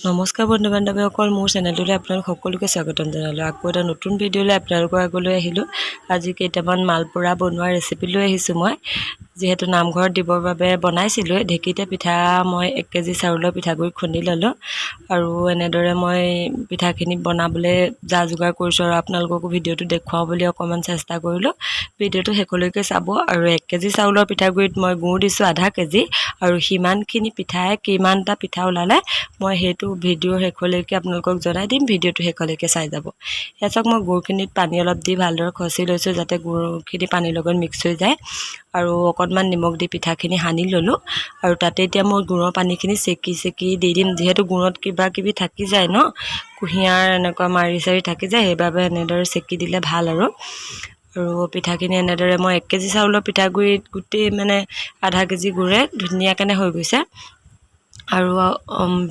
নমস্কাৰ বন্ধু বান্ধৱীসকল, মোৰ চেনেলটোলৈ আপোনালোক সকলোকে স্বাগতম জনালোঁ। আকৌ এটা নতুন ভিডিঅ'লৈ আপোনালোকৰ আগলৈ আহিলোঁ। আজি কেইটামান মালপোৰা বনোৱাৰ ৰেচিপি লৈ আহিছোঁ। মই যিহেতু নামঘৰত দিবৰ বাবে বনাইছিলোঁ, ঢেঁকীতে পিঠা মই 1 কেজি চাউলৰ পিঠাগুড়ি খুন্দি ল'লোঁ আৰু এনেদৰে মই পিঠাখিনি বনাবলৈ যা যোগাৰ কৰিছোঁ আৰু আপোনালোককো ভিডিঅ'টো দেখুৱাওঁ বুলি অকণমান চেষ্টা কৰিলোঁ। ভিডিঅ'টো শেষলৈকে চাব। আৰু 1 কেজি চাউলৰ পিঠাগুড়িত মই গুড় দিছোঁ আধা কেজি, আৰু সিমানখিনি পিঠাই কিমানটা পিঠা ওলালে মই সেইটো ভিডিঅ'ৰ শেষলৈকে আপোনালোকক জনাই দিম। ভিডিঅ'টো শেষলৈকে চাই যাব। এয়া চাওক, মই গুড়খিনিত পানী অলপ দি ভালদৰে খচি লৈছোঁ যাতে গুড়খিনি পানীৰ লগত মিক্স হৈ যায়, আৰু অকণমান নিমখ দি পিঠাখিনি সানি ল'লোঁ। আৰু তাতে এতিয়া মই গুড়ৰ পানীখিনি চেকি দি দিম। যিহেতু গুড়ত কিবা কিবি থাকি যায় ন, কুঁহিয়াৰ এনেকুৱা মাৰি চাৰি থাকি যায়, সেইবাবে এনেদৰে চেকি দিলে ভাল। আৰু পিঠাখিনি এনেদৰে মই 1 কেজি চাউলৰ পিঠাগুড়িত গোটেই আধা কেজি গুড়ে ধুনীয়াকৈ হৈ গৈছে। আৰু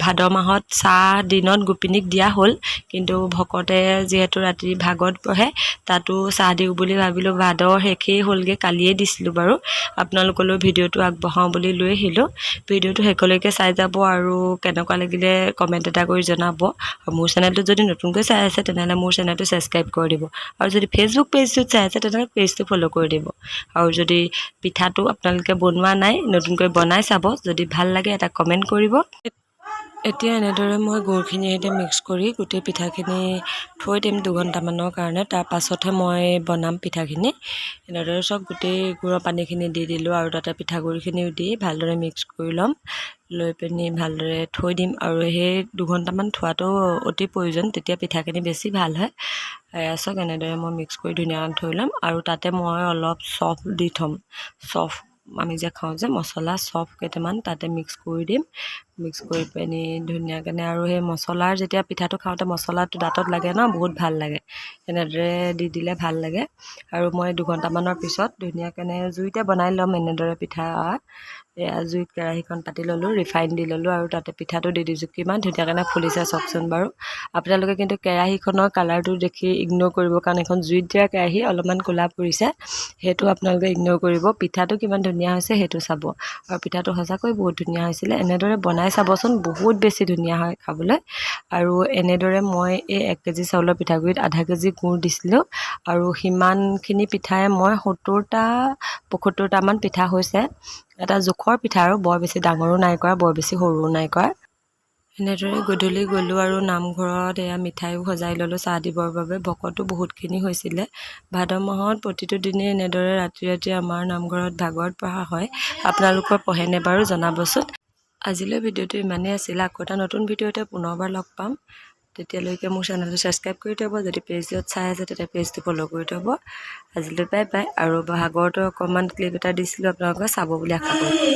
ভাদ মাহত চাহ দিনত গোপিনীক দিয়া হ'ল, কিন্তু ভকতে যিহেতু ৰাতি ভাগত পঢ়ে, তাতো চাহ দিওঁ বুলি ভাবিলোঁ। ভাদৰ শেষেই হ'লগৈ, কালিয়ে দিছিলোঁ বাৰু। আপোনালোকলৈ ভিডিঅ'টো আগবঢ়াওঁ বুলি লৈ আহিলোঁ। ভিডিঅ'টো শেষলৈকে চাই যাব আৰু কেনেকুৱা লাগিলে কমেণ্ট এটা কৰি জনাব। আৰু মোৰ চেনেলটো যদি নতুনকৈ চাই আছে তেনেহ'লে মোৰ চেনেলটো ছাবস্ক্ৰাইব কৰি দিব, আৰু যদি ফেচবুক পেজটোত চাই আছে তেনেহ'লে পেজটো ফ'ল' কৰি দিব। আৰু যদি পিঠাটো আপোনালোকে বনোৱা নাই, নতুনকৈ বনাই চাব। যদি ভাল লাগে এটা কমেণ্ট কৰিব। এতিয়া এনেদৰে মই গুড়খিনি এতিয়া মিক্স কৰি গোটেই পিঠাখিনি থৈ দিম 2 ঘণ্টামানৰ কাৰণে। তাৰ পাছতহে মই বনাম পিঠাখিনি। এনেদৰে চব গোটেই গুড়ৰ পানীখিনি দি দিলোঁ, আৰু তাতে পিঠাগুড়িখিনিও দি ভালদৰে মিক্স কৰি ল'ম। লৈ পিনি ভালদৰে থৈ দিম, আৰু সেই 2 ঘণ্টামান থোৱাটো অতি প্ৰয়োজন, তেতিয়া পিঠাখিনি বেছি ভাল হয়। চব এনেদৰে মই মিক্স কৰি ধুনীয়াকৈ থৈ ল'ম। আৰু তাতে মই অলপ চফ দি থ'ম। চফ আমি যে খাওঁ যে মছলা, চফ কেইটামান তাতে মিক্স কৰি দিম। মিক্স কৰি পিনি ধুনীয়াকৈ, আৰু সেই মছলাৰ যেতিয়া পিঠাটো খাওঁতে মছলাটো দাঁতত লাগে ন, বহুত ভাল লাগে। এনেদৰে দি দিলে ভাল লাগে। আৰু মই 2 ঘণ্টামানৰ পিছত ধুনীয়াকৈ জুইতে বনাই ল'ম এনেদৰে পিঠা। জুইত কেৰাহীখন পাতি ল'লোঁ, ৰিফাইন দি ল'লোঁ, আৰু তাতে পিঠাটো দি দিছোঁ। কিমান ধুনীয়াকৈ ফুলিছে চাওকচোন বাৰু। আপোনালোকে কিন্তু কেৰাহীখনৰ কালাৰটো দেখি ইগন'ৰ কৰিব, কাৰণ এখন জুইত দিয়া কেৰাহী অলপমান ক'লা পৰিছে, সেইটো আপোনালোকে ইগন'ৰ কৰিব। পিঠাটো কিমান ধুনীয়া হৈছে সেইটো চাব। আৰু পিঠাটো সঁচাকৈ বহুত ধুনীয়া হৈছিলে। এনেদৰে বনাই চাবচোন, বহুত বেছি ধুনীয়া হয় খাবলৈ। আৰু এনেদৰে মই এই 1 কেজি চাউলৰ পিঠাগুড়িত আধা কেজি গুড় দিছিলোঁ, আৰু সিমানখিনি পিঠাই মই 70-75টামান পিঠা হৈছে। এটা জোখৰ পিঠা, আৰু বৰ বেছি ডাঙৰো নাই কৰা, বৰ বেছি সৰুও নাই কৰা। এনেদৰে গধূলি গ'লোঁ আৰু নামঘৰত এয়া মিঠাইও সজাই ল'লোঁ চাহ দিবৰ বাবে। ভকতো বহুতখিনি হৈছিলে। ভাদ মাহত প্ৰতিটো দিনেই এনেদৰে ৰাতি ৰাতি আমাৰ নামঘৰত ভাগৱত পঢ়া হয়। আপোনালোকৰ পঢ়েনে বাৰু জনাবচোন। আজিলৈ ভিডিঅ'টো ইমানেই আছিলে। আকৌ এটা নতুন ভিডিঅ'তে পুনৰবাৰ লগ পাম। তেতিয়ালৈকে মোৰ চেনেলটো ছাবস্ক্ৰাইব কৰি থ'ব। যদি পেজত চাই আছে তেতিয়া পেজটো ফ'ল' কৰি থ'ব। আজিলৈ বাই বাই। আৰু ভাগৱতৰ অকণমান ক্লিপ এটা দিছিলোঁ, আপোনালোকে চাব বুলি আশা কৰিছোঁ।